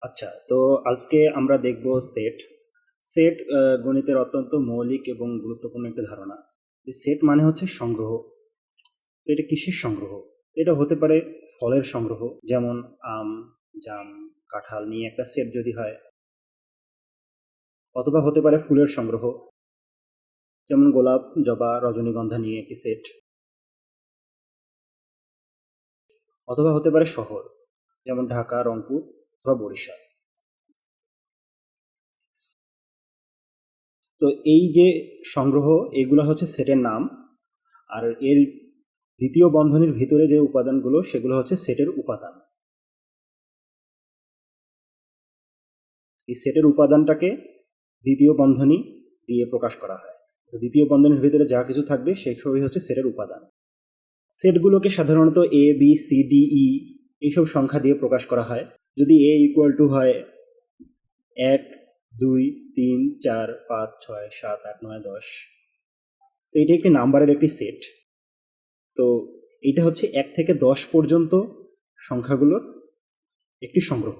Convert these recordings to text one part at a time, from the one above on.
আচ্ছা, তো আজকে আমরা দেখব সেট। সেট গণিতের অত্যন্ত মৌলিক এবং গুরুত্বপূর্ণ একটা ধারণা। সেট মানে হচ্ছে সংগ্রহ। তো এটা কিসের সংগ্রহ? এটা হতে পারে ফলের সংগ্রহ, যেমন আম, জাম, কাঁঠাল নিয়ে একটা সেট যদি হয়, অথবা হতে পারে ফুলের সংগ্রহ, যেমন গোলাপ, জবা, রজনীগন্ধা নিয়ে একটি সেট, অথবা হতে পারে শহর, যেমন ঢাকা, রংপুর অথবা বরিশাল। তো এই যে সংগ্রহ, এগুলো হচ্ছে সেটের নাম। আর এর দ্বিতীয় বন্ধনীর ভিতরে যে উপাদানগুলো, সেগুলো হচ্ছে সেটের উপাদান। এই সেটের উপাদানটাকে দ্বিতীয় বন্ধনী দিয়ে প্রকাশ করা হয়। তো দ্বিতীয় বন্ধনীর ভিতরে যা কিছু থাকবে সেই সবই হচ্ছে সেটের উপাদান। সেটগুলোকে সাধারণত এ, বি, সি, ডি, ই এইসব সংখ্যা দিয়ে প্রকাশ করা হয়। যদি এ ইকুয়াল টু হয় 1, 2, 3, 4, 5, 6, 7, 8, 9, 10, তো এটি একটি নাম্বারের একটি সেট। তো এইটা হচ্ছে 1 থেকে 10 পর্যন্ত সংখ্যাগুলোর একটি সংগ্রহ।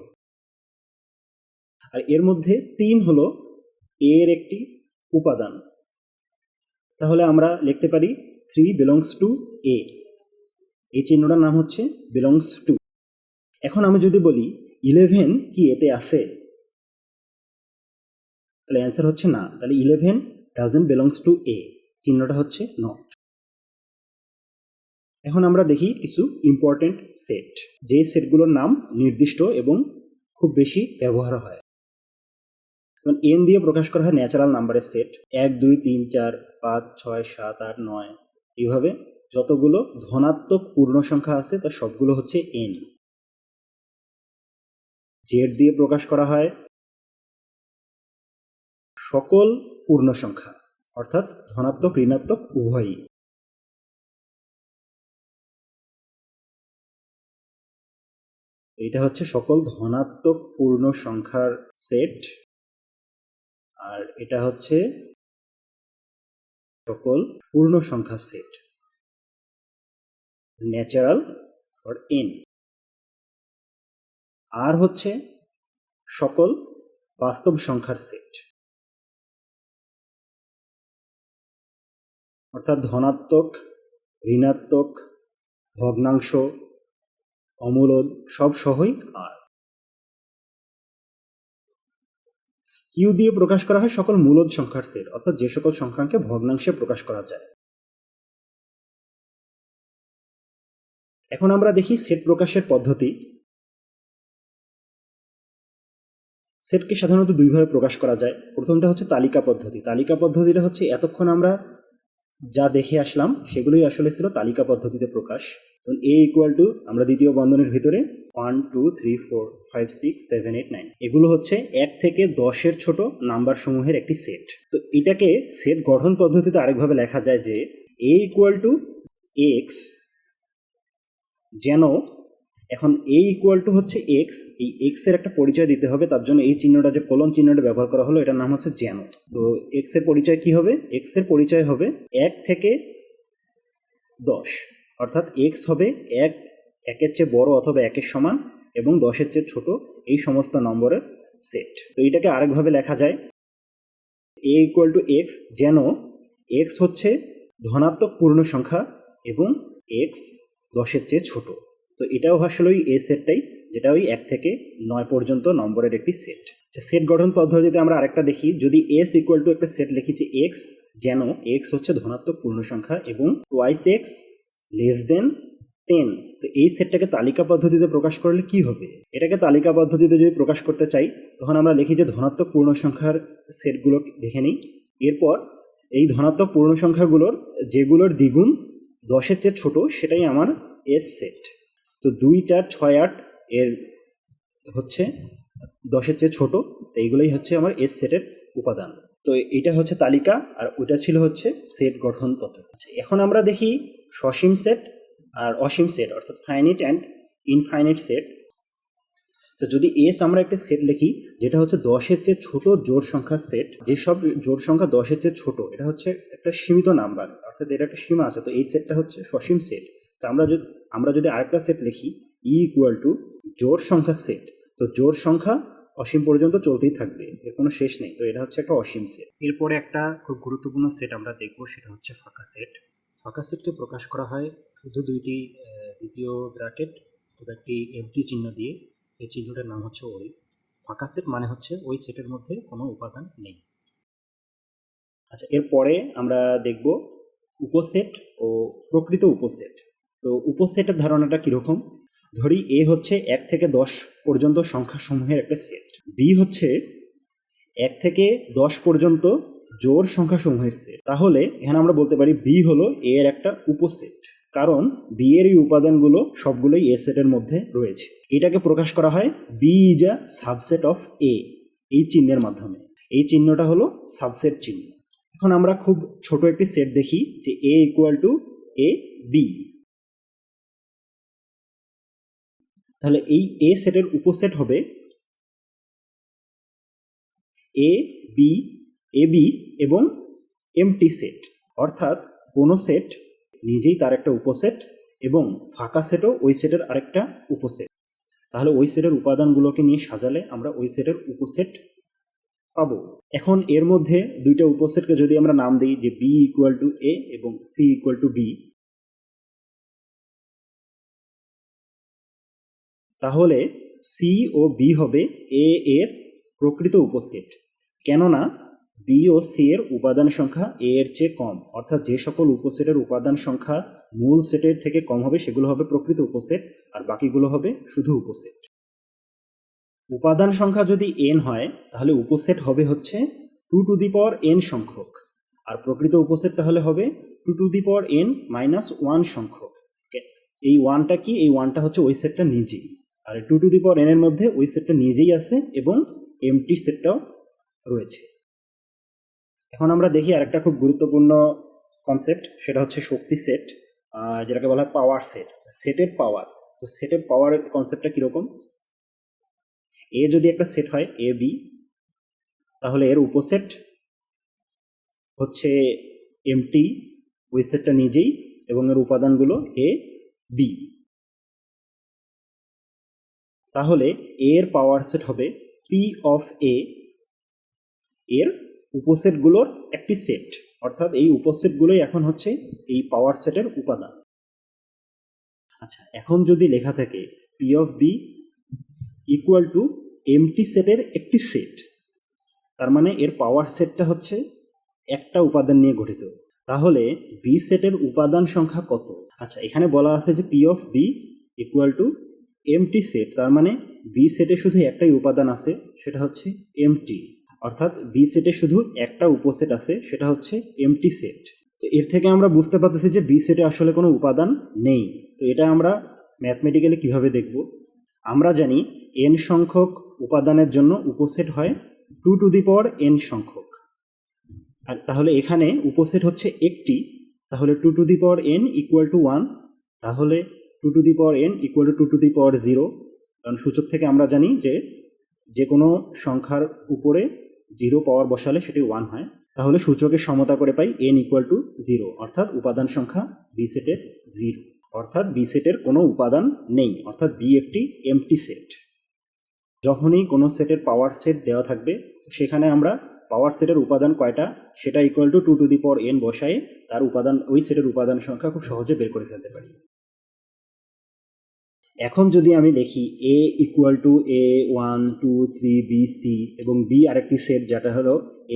আর এর মধ্যে 3 হলো এর একটি উপাদান। তাহলে আমরা লিখতে পারি 3 belongs to A। এই চিহ্নটার নাম হচ্ছে belongs to। এখন আমি যদি বলি 11 কি এতে আছে, তাহলে অ্যান্সার হচ্ছে না। তাহলে 11 doesn't belongs to A, চিহ্নটা হচ্ছে নট। এখন আমরা দেখি কিছু ইম্পর্টেন্ট সেট, যে সেটগুলোর নাম নির্দিষ্ট এবং খুব বেশি ব্যবহার হয়। এন দিয়ে প্রকাশ করা হয় ন্যাচারাল নাম্বারের সেট, 1, 2, 3, 4, 5, 6, 7, 8, 9, এইভাবে যতগুলো ধনাত্মক পূর্ণ সংখ্যা আছে তার সবগুলো হচ্ছে এন। জেড দিয়ে প্রকাশ করা হয় সকল পূর্ণ সংখ্যা, অর্থাৎ ধনাত্মক ঋণাত্মক উভয়ই। এটা হচ্ছে সকল ধনাত্মক পূর্ণ সংখ্যার সেট, আর এটা হচ্ছে সকল পূর্ণ সংখ্যার সেট, ন্যাচারাল ফর এন। আর হচ্ছে সকল বাস্তব সংখ্যার সেট, অর্থাৎ ধনাত্মক, ঋণাত্মক, ভগ্নাংশ, অমূলদ সব সহই আর। কিউ দিয়ে প্রকাশ করা হয় সকল মূলদ সংখ্যার সেট, অর্থাৎ যে সকল সংখ্যাকে ভগ্নাংশে প্রকাশ করা যায়। এখন আমরা দেখি সেট প্রকাশের পদ্ধতি। সেটকে সাধারণত দুইভাবে প্রকাশ করা যায়। প্রথমটা হচ্ছে তালিকা পদ্ধতি। তালিকা পদ্ধতিটা হচ্ছে এতক্ষণ আমরা যা দেখে আসলাম সেগুলোই আসলে ছিল তালিকা পদ্ধতিতে প্রকাশ। এ ইকুয়াল টু, আমরা দ্বিতীয় বন্ধনীর ভিতরে 1, 2, 3, 4, 5, 6, 7, 8, 9, এগুলো হচ্ছে 1 থেকে 10-এর ছোট নাম্বার সমূহের একটি সেট। তো এটাকে সেট গঠন পদ্ধতিতে আরেকভাবে লেখা যায় যে এ ইকুয়াল টু এক্স, যেন এখন এ ইকুয়াল টু হচ্ছে এক্স, এই এক্স এর একটা পরিচয় দিতে হবে। তার জন্য এই চিহ্নটা, যে কোলন চিহ্নটা ব্যবহার করা হলো, এটার নাম হচ্ছে যেন। তো এক্স এর পরিচয় কি হবে? এক্স এর পরিচয় হবে 1 থেকে 10, অর্থাৎ এক্স হবে 1-এর চেয়ে বড় অথবা 1-এর সমান এবং 10-এর চেয়ে ছোট, এই সমস্ত নম্বরের সেট। তো এটাকে আরেকভাবে লেখা যায় এ ইকুয়াল টু এক্স, যেন এক্স হচ্ছে ধনাত্মক পূর্ণ সংখ্যা এবং এক্স 10-এর চেয়ে ছোট। তো এটাও আসলে ওই এ সেটটাই, যেটা ওই 1 থেকে 9 পর্যন্ত নম্বরের একটি সেট। সেট গঠন পদ্ধতিতে আমরা আরেকটা দেখি, যদি এস ইকুয়াল টু একটা সেট লিখি যে এক্স, যেন এক্স হচ্ছে ধনাত্মক পূর্ণ সংখ্যা এবং টোয়াইস এক্স লেস দেন 10। তো এই সেটটাকে তালিকা পদ্ধতিতে প্রকাশ করলে কি হবে? এটাকে তালিকা পদ্ধতিতে যদি প্রকাশ করতে চাই, তখন আমরা লিখি যে ধনাত্মক পূর্ণ সংখ্যার সেটগুলো দেখে নিই। এরপর এই ধনাত্মক পূর্ণ সংখ্যাগুলোর যেগুলোর দ্বিগুণ 10-এর চেয়ে ছোট, সেটাই আমার এস সেট। তো 2, 4, 6, 8 এর হচ্ছে 10-এর চেয়ে ছোট, তো এইগুলোই হচ্ছে আমার এস সেটের উপাদান। তো এটা হচ্ছে তালিকা, আর ওইটা ছিল হচ্ছে সেট গঠন পদ্ধতি। এখন আমরা দেখি সসীম সেট আর অসীম সেট, অর্থাৎ ফাইনাইট অ্যান্ড ইনফাইনাইট সেট। তো যদি এস আমরা একটা সেট লিখি যেটা হচ্ছে 10-এর চেয়ে ছোট জোড় সংখ্যার সেট, যেসব জোড় সংখ্যা 10-এর চেয়ে ছোট, এটা হচ্ছে একটা সীমিত নাম্বার, অর্থাৎ এটা একটা সীমা আছে, তো এই সেটটা হচ্ছে সসীম সেট। তো আমরা যদি আরেকটা সেট লিখি ই ইকুয়াল টু জোড় সংখ্যার সেট, তো জোড় সংখ্যা অসীম পর্যন্ত চলতেই থাকবে, এর কোনো শেষ নেই। তো এটা হচ্ছে একটা অসীম সেট। এরপরে একটা খুব গুরুত্বপূর্ণ সেট আমরা দেখব, সেটা হচ্ছে ফাঁকা সেট। ফাঁকা সেটকে প্রকাশ করা হয় শুধু দুইটি দ্বিতীয় ব্র্যাকেট অথবা একটি এমটি চিহ্ন দিয়ে। এই চিহ্নটার নাম হচ্ছে ওই। ফাঁকা সেট মানে হচ্ছে ওই সেটের মধ্যে কোনো উপাদান নেই। আচ্ছা, এরপরে আমরা দেখব উপসেট ও প্রকৃত উপসেট। তো উপসেটের ধারণাটা কীরকম? ধরি এ হচ্ছে 1 থেকে 10 পর্যন্ত সংখ্যাসমূহের একটা সেট, বি হচ্ছে 1 থেকে 10 পর্যন্ত জোড় সংখ্যাসমূহের সেট। তাহলে এখানে আমরা বলতে পারি বি হলো এ এর একটা উপসেট, কারণ বি এর এই উপাদানগুলো সবগুলোই এ সেটের মধ্যে রয়েছে। এটাকে প্রকাশ করা হয় B is a subset of A, এই চিহ্নের মাধ্যমে। এই চিহ্নটা হলো সাবসেট চিহ্ন। এখন আমরা খুব ছোট একটি সেট দেখি যে A equal to A B. তাহলে এই এ সেটের উপসেট হবে এ বি, এ বি এবং এমটি সেট। অর্থাৎ কোনো সেট নিজেই তার একটা উপসেট এবং ফাঁকা সেটও ওই সেটের আরেকটা উপসেট। তাহলে ওই সেটের উপাদানগুলোকে নিয়ে সাজালে আমরা ওই সেটের উপসেট পাবো। এখন এর মধ্যে দুইটা উপসেটকে যদি আমরা নাম দিই যে বি ইকুয়াল টু এ এবং সি ইকুয়াল টু বি, তাহলে সি ও বি হবে এ এর প্রকৃত উপসেট। কেননা বি ও সি এর উপাদান সংখ্যা এ এর চেয়ে কম। অর্থাৎ যে সকল উপসেটের উপাদান সংখ্যা মূল সেটের থেকে কম হবে সেগুলো হবে প্রকৃত উপসেট, আর বাকিগুলো হবে শুধু উপসেট। উপাদান সংখ্যা যদি এন হয় তাহলে উপসেট হবে হচ্ছে 2 টু দি পাওয়ার এন সংখ্যক, আর প্রকৃত উপসেট তাহলে হবে 2 to the power N minus 1 সংখ্যক। এই ওয়ানটা কি? এই ওয়ানটা হচ্ছে ওই সেটটা নিজেই, আর 2 টু দি পাওয়ার এন এর মধ্যে ওই সেটটা নিজেই আছে এবং এমটি সেটটাও রয়েছে। এখন আমরা দেখি আরেকটা খুব গুরুত্বপূর্ণ কনসেপ্ট, সেটা হচ্ছে শক্তি সেট, যেটাকে বলা হয় পাওয়ার সেট। সেটের পাওয়ার। তো সেটের পাওয়ারের কনসেপ্টটা কীরকম? এ যদি একটা সেট হয় এ বি, তাহলে এর উপসেট হচ্ছে এমটি, ওই সেটটা নিজেই, এবং এর উপাদানগুলো এ বি। তাহলে এ এর পাওয়ার সেট হবে পি অফ এ, এর উপসেটগুলোর একটি সেট। অর্থাৎ এই উপসেটগুলোই এখন হচ্ছে এই পাওয়ার সেটের উপাদান। আচ্ছা, এখন যদি লেখা থাকে P of B equal to empty সেটের একটি সেট, তার মানে এর পাওয়ার সেটটা হচ্ছে একটা উপাদান নিয়ে গঠিত। তাহলে বি সেটের উপাদান সংখ্যা কত? আচ্ছা, এখানে বলা আছে যে P of B equal to empty set, তার মানে বি সেটে শুধু একটাই উপাদান আছে, সেটা হচ্ছে এমটি। অর্থাৎ বি সেটে শুধু একটা উপসেট আছে, সেটা হচ্ছে এমটি সেট। তো এর থেকে আমরা বুঝতে পারতেছি যে বি সেটে আসলে কোনো উপাদান নেই। তো এটা আমরা ম্যাথমেটিক্যালি কিভাবে দেখব? আমরা জানি এন সংখ্যক উপাদানের জন্য উপসেট হয় 2 টু দি পাওয়ার এন সংখ্যক। আর তাহলে এখানে উপসেট হচ্ছে একটি, তাহলে 2 to the power n equal to 1, তাহলে 2 to the power n equal to 2 to the power 0, কারণ সূচক থেকে আমরা জানি যে কোনো সংখ্যার উপরে 0 পাওয়ার বসালে সেটি 1 হয়। তাহলে সূচকের সমতা করে পাই এন ইকুয়াল টু 0, অর্থাৎ উপাদান সংখ্যা বি সেটের 0, অর্থাৎ বি সেটের কোনো উপাদান নেই, অর্থাৎ বি একটি এমটি সেট। যখনই কোনো সেটের পাওয়ার সেট দেওয়া থাকবে সেখানে আমরা পাওয়ার সেটের উপাদান কয়টা সেটা equal to 2 to the power N বসাই তার উপাদান, ওই সেটের উপাদান সংখ্যা খুব সহজে বের করে ফেলতে পারি। এখন যদি আমি দেখি A equal to A 1 2 3 B C এবং বি আরেকটি সেট যেটা হলো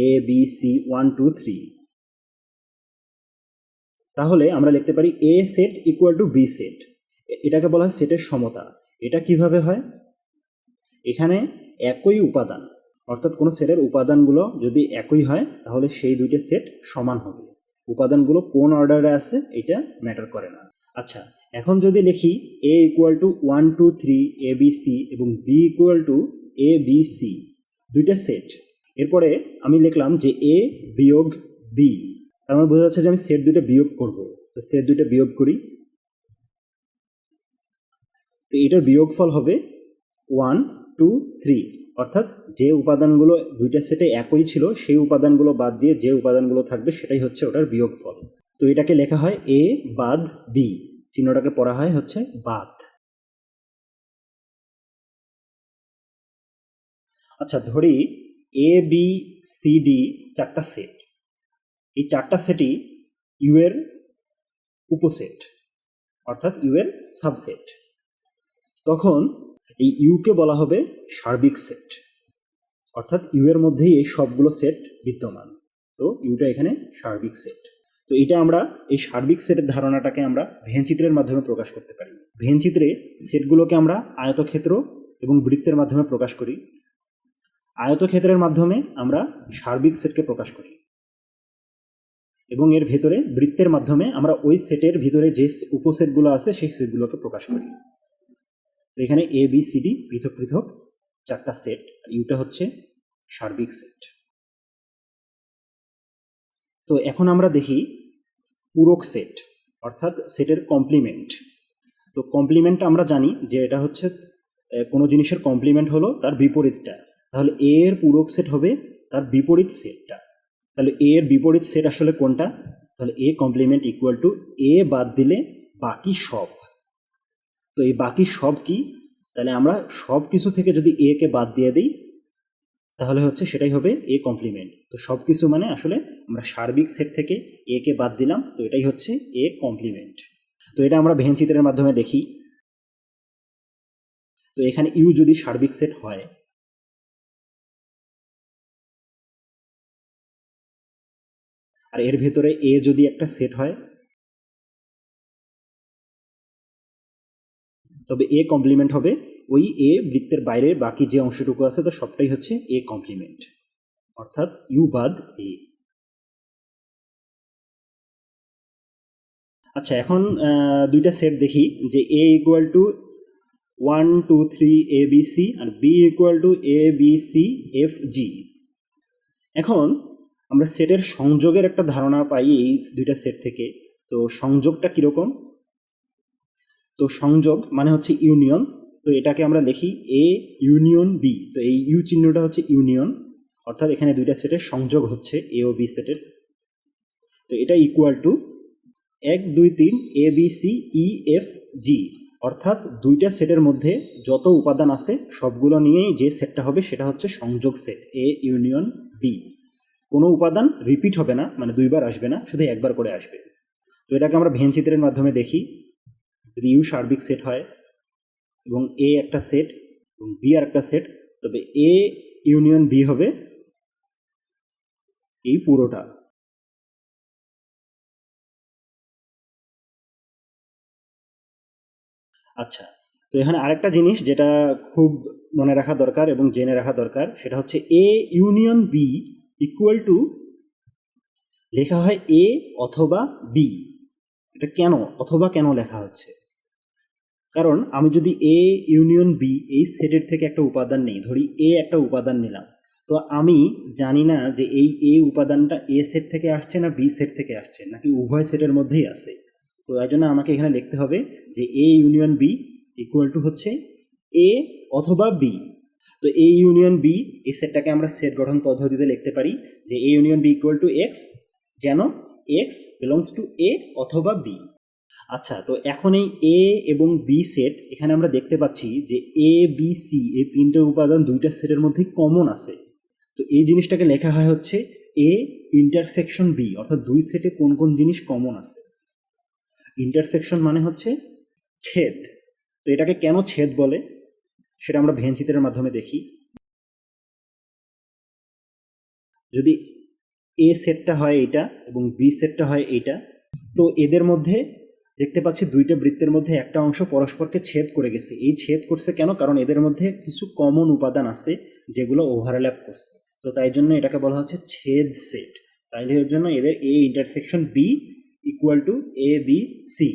এ বি সি 1 2 3, তাহলে আমরা লিখতে পারি A set equal to B set. এটাকে বলা হয় সেটের সমতা। এটা কিভাবে হয়? এখানে একই উপাদান, অর্থাৎ কোনো সেটের উপাদানগুলো যদি একই হয় তাহলে সেই দুইটা সেট সমান হবে। উপাদানগুলো কোন অর্ডারে আছে এটা ম্যাটার করে না। আচ্ছা, এখন যদি লিখি A equal to 1 2 3 A B C এবং B equal to A B C, দুইটা সেট। এরপরে আমি লিখলাম যে এ বিয়োগ বি, তার মানে বোঝা যাচ্ছে যে আমি সেট দুইটা বিয়োগ করব। তো সেট দুইটা বিয়োগ করি, তো এটার বিয়োগফল হবে 1 2 3, অর্থাৎ যে উপাদানগুলো দুইটা সেটে একই ছিল সেই উপাদানগুলো বাদ দিয়ে যে উপাদানগুলো থাকবে সেটাই হচ্ছে ওটার বিয়োগফল। তো এটাকে লেখা হয় এ বাদ বি, চিহ্নটাকে পড়া হয় হচ্ছে বাদ। আচ্ছা, ধরি এ বি সি ডি চারটা সেট, এই চারটা সেটই ইউ এর উপসেট অর্থাৎ ইউ এর সাবসেট। তখন এই ইউকে বলা হবে সার্বিক সেট, অর্থাৎ ইউ এর মধ্যেই এই সবগুলো সেট বিদ্যমান, তো ইউটা এখানে সার্বিক সেট। তো এটা আমরা এই সার্বিক সেটের ধারণাটাকে আমরা ভেন চিত্রের মাধ্যমে প্রকাশ করতে পারি। ভেন চিত্রে সেটগুলোকে আমরা আয়তক্ষেত্র এবং বৃত্তের মাধ্যমে প্রকাশ করি। আয়তক্ষেত্রের মাধ্যমে আমরা সার্বিক সেটকে প্রকাশ করি এবং এর ভেতরে বৃত্তের মাধ্যমে আমরা ওই সেটের ভিতরে যে উপসেটগুলো আছে সেই সেটগুলোকে প্রকাশ করি। তো এখানে এ বি সি ডি পৃথক পৃথক চারটা সেট, আর ইউটা হচ্ছে সার্বিক সেট। তো এখন আমরা দেখি পূরক সেট অর্থাৎ সেটের কমপ্লিমেন্ট। তো কমপ্লিমেন্ট আমরা জানি যে এটা হচ্ছে কোনো জিনিসের কমপ্লিমেন্ট হলো তার বিপরীতটা, তাহলে এ এর পূরক সেট হবে তার বিপরীত সেটটা। তাহলে এ এর বিপরীত সেট আসলে কোনটা? তাহলে এ কমপ্লিমেন্ট ইকুয়াল টু এ বাদ দিলে বাকি সব। তো এই বাকি সব কি? তাহলে আমরা সব কিছু থেকে যদি এ কে বাদ দিয়ে দিই তাহলে হচ্ছে সেটাই হবে এ কমপ্লিমেন্ট। তো সব কিছু মানে আসলে আমরা সার্বিক সেট থেকে এ কে বাদ দিলাম, তো এটাই হচ্ছে এ কমপ্লিমেন্ট। তো এটা আমরা ভেন চিত্রের মাধ্যমে দেখি। তো এখানে ইউ যদি সার্বিক সেট হয়, আর এর ভেতরে এ যদি একটা সেট হয়, তবে এ কমপ্লিমেন্ট হবে ওই এ বৃত্তের বাইরে বাকি যে অংশটুকু আছে তো সবটাই হচ্ছে এ কমপ্লিমেন্ট, অর্থাৎ ইউ বাদ এ। আচ্ছা, এখন দুইটা সেট দেখি যে A equal to 1 2 3 A B C আর B equal to A B C F G. এখন আমরা সেটের সংযোগের একটা ধারণা পাই এই দুইটা সেট থেকে। তো সংযোগটা কিরকম? তো সংযোগ মানে হচ্ছে ইউনিয়ন। তো এটাকে আমরা লিখি এ ইউনিয়ন বি। তো এই ইউ চিহ্নটা হচ্ছে ইউনিয়ন, অর্থাৎ এখানে দুইটা সেটের সংযোগ হচ্ছে এ ও বি সেটের। তো এটা equal to 1 2 3 A B C E F G, অর্থাৎ দুইটা সেটের মধ্যে যত উপাদান আছে সবগুলো নিয়েই যে সেটটা হবে সেটা হচ্ছে সংযোগ সেট এ ইউনিয়ন বি। কোনো উপাদান রিপিট হবে না, মানে দুইবার আসবে না, শুধু একবার করে আসবে। তো এটাকে আমরা ভেন চিত্রের মাধ্যমে দেখি। যদি ইউ সার্বিক সেট হয় এবং এ একটা সেট এবং বি আর একটা সেট, তবে এ ইউনিয়ন বি হবে এই পুরোটা। আচ্ছা, তো এখানে আরেকটা জিনিস যেটা খুব মনে রাখা দরকার এবং জেনে রাখা দরকার, সেটা হচ্ছে A union B equal to লেখা হয় এ অথবা বি। এটা কেন অথবা কেন লেখা হচ্ছে? কারণ আমি যদি এ ইউনিয়ন বি এই সেটের থেকে একটা উপাদান নেই, ধরি এ একটা উপাদান নিলাম, তো আমি জানি না যে এই এ উপাদানটা এ সেট থেকে আসছে না বি সেট থেকে আসছে নাকি উভয় সেটের মধ্যেই আছে। তো এই জন্য আমাকে এখানে লিখতে হবে যে A union B equal to হচ্ছে এ অথবা বি। তো এ ইউনিয়ন বি এই সেটটাকে আমরা সেট গঠন পদ্ধতিতে লিখতে পারি যে A union B equal to X, যেন এক্স বিলংস টু এ অথবা বি। আচ্ছা, তো এখন এই এ এবং বি সেট, এখানে আমরা দেখতে পাচ্ছি যে এ বি সি এই তিনটে উপাদান দুইটা সেটের মধ্যে কমন আছে। তো এই জিনিসটাকে লেখা হয় হচ্ছে এ ইন্টারসেকশন বি, অর্থাৎ দুই সেটে কোন কোন জিনিস কমন আছে। ইন্টারসেকশন মানে হচ্ছে ছেদ। তো এটাকে কেন ছেদ বলে সেটা আমরা ভেন চিত্রের মাধ্যমে দেখি। যদি এ সেটটা হয় এইটা এবং বি সেটটা হয় এইটা, তো এদের মধ্যে দেখতে পাচ্ছি দুইটা বৃত্তের মধ্যে একটা অংশ পরস্পরকে ছেদ করে গেছে। এই ছেদ করছে কেন? কারণ এদের মধ্যে কিছু কমন উপাদান আছে যেগুলো ওভারল্যাপ করছে। তো তাই জন্য এটাকে বলা হচ্ছে ছেদ সেট। তাইলে এর জন্য এদের A intersection B equal to A B C.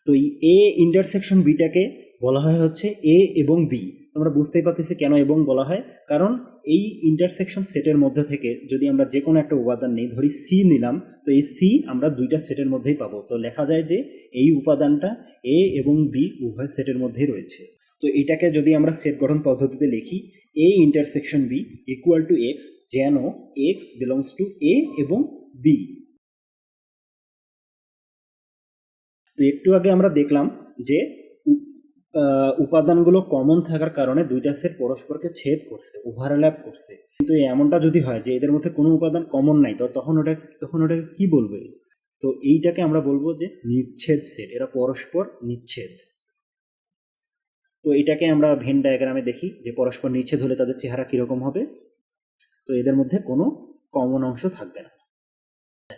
তো এই এ ইন্টারসেকশন বিটাকে বলা হয় হচ্ছে এ এবং বি। তোমরা বুঝতেই পারতেছি কেন এবং বলা হয়, কারণ এই ইন্টারসেকশন সেটের মধ্যে থেকে যদি আমরা যে কোনো একটা উপাদান নিই, ধরি সি নিলাম, তো এই সি আমরা দুইটা সেটের মধ্যেই পাবো। তো লেখা যায় যে এই উপাদানটা এ এবং বি উভয় সেটের মধ্যেই রয়েছে। তো এটাকে যদি আমরা সেট গঠন পদ্ধতিতে লিখি A intersection B equal to X, যেন এক্স বিলংস টু এ এবং বি। তো একটু আগে আমরা দেখলাম যে উপাদানগুলো কমন থাকার কারণে দুইটা সেট পরস্পরকে ছেদ করছে, ওভারল্যাপ করছে। কিন্তু এমনটা যদি হয় যে এদের মধ্যে কোনো উপাদান কমন নাই, তো তখন ওটা কি বলবে? তো এইটাকে আমরা বলবো যে নিচ্ছেদ সেট, এরা পরস্পর নিচ্ছেদ। তো এটাকে আমরা ভেন ডায়াগ্রামে দেখি যে পরস্পর নিচ্ছেদ হলে তাদের চেহারা কিরকম হবে। তো এদের মধ্যে কোনো কমন অংশ থাকবে না।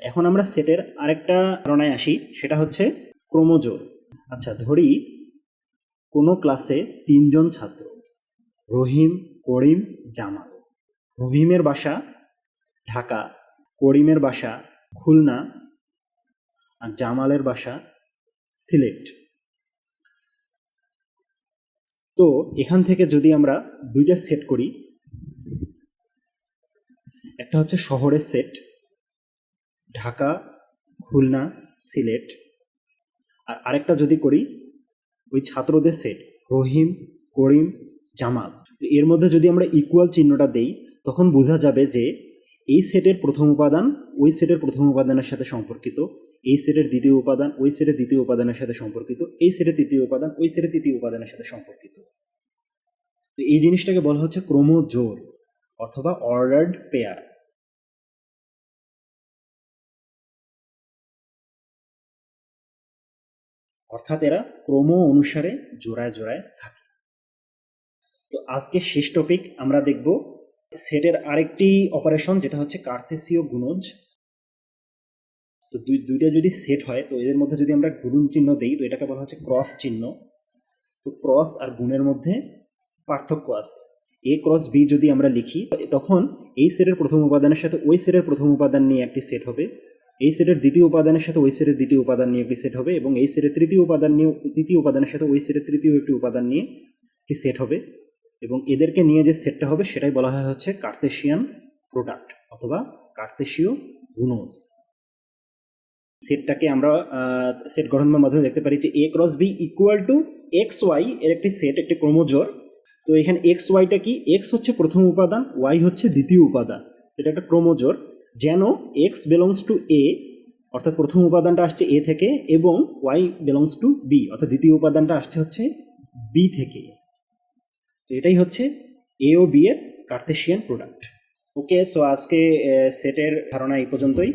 এখন আমরা সেটের আরেকটা ধারণায় আসি, সেটা হচ্ছে ক্রোমোজোর। আচ্ছা, ধরি কোনো ক্লাসে 3জন ছাত্র, রহিম, করিম, জামাল। রহিমের বাসা ঢাকা, করিমের বাসা খুলনা, আর জামালের বাসা সিলেট। তো এখান থেকে যদি আমরা দুইটা সেট করি, একটা হচ্ছে শহরের সেট ঢাকা, খুলনা, সিলেট, আর আরেকটা যদি করি ওই ছাত্রদের সেট রহিম, করিম, জামাল। এর মধ্যে যদি আমরা ইকুয়াল চিহ্নটা দেই, তখন বোঝা যাবে যে এই সেটের প্রথম উপাদান ওই সেটের প্রথম উপাদানের সাথে সম্পর্কিত, এই সেটের দ্বিতীয় উপাদান ওই সেটের দ্বিতীয় উপাদানের সাথে সম্পর্কিত, এই সেটের তৃতীয় উপাদান ওই সেটের তৃতীয় উপাদানের সাথে সম্পর্কিত। তো এই জিনিসটাকে বলা হচ্ছে ক্রোমোজোর অথবা অর্ডার্ড পেয়ার। অর্থাৎ এরা ক্রম অনুসারে জোড়ায় জোড়ায় থাকে। তো আজকে শেষ টপিক আমরা দেখব সেটের আরেকটি অপারেশন, যেটা হচ্ছে কার্তেসীয় গুণজ। তো দুইটা যদি সেট হয়, তো এদের মধ্যে যদি আমরা গুণন চিহ্ন দেই, তো এটাকে বলা হচ্ছে ক্রস চিহ্ন। তো ক্রস আর গুণের মধ্যে পার্থক্য আছে। এ ক্রস বি যদি আমরা লিখি, তখন এই সেটের প্রথম উপাদানের সাথে ওই সেটের প্রথম উপাদান নিয়ে একটি সেট হবে, এই সেটের দ্বিতীয় উপাদানের সাথে ওই সেটের দ্বিতীয় উপাদান নিয়ে একটি সেট হবে, এবং এই সেটের তৃতীয় উপাদানের সাথে ওই সেটের তৃতীয় একটি উপাদান নিয়ে একটি সেট হবে, এবং এদেরকে নিয়ে যে সেটটা হবে সেটাই বলা হয় হচ্ছে কার্তেশিয়ান প্রোডাক্ট অথবা কার্তেশীয় গুণজ। সেটটাকে আমরা সেট গঠনের মাধ্যমে দেখতে পারি যে A cross B equal to X Y এর একটি সেট, একটি ক্রোমোজোর। তো এখানে এক্স ওয়াইটা কি? এক্স হচ্ছে প্রথম উপাদান, ওয়াই হচ্ছে দ্বিতীয় উপাদান। এটা একটা ক্রোমোজোর। যেন এক্স বিলংস টু এ, অর্থাৎ প্রথম উপাদানটা আসছে এ থেকে, এবং ওয়াই বিলংস টু বি, অর্থাৎ দ্বিতীয় উপাদানটা আসছে হচ্ছে বি থেকে। তো এটাই হচ্ছে এ ও বি এর কার্তেশিয়ান প্রোডাক্ট। ওকে, সো আজকে সেটের ধারণা এই পর্যন্তই।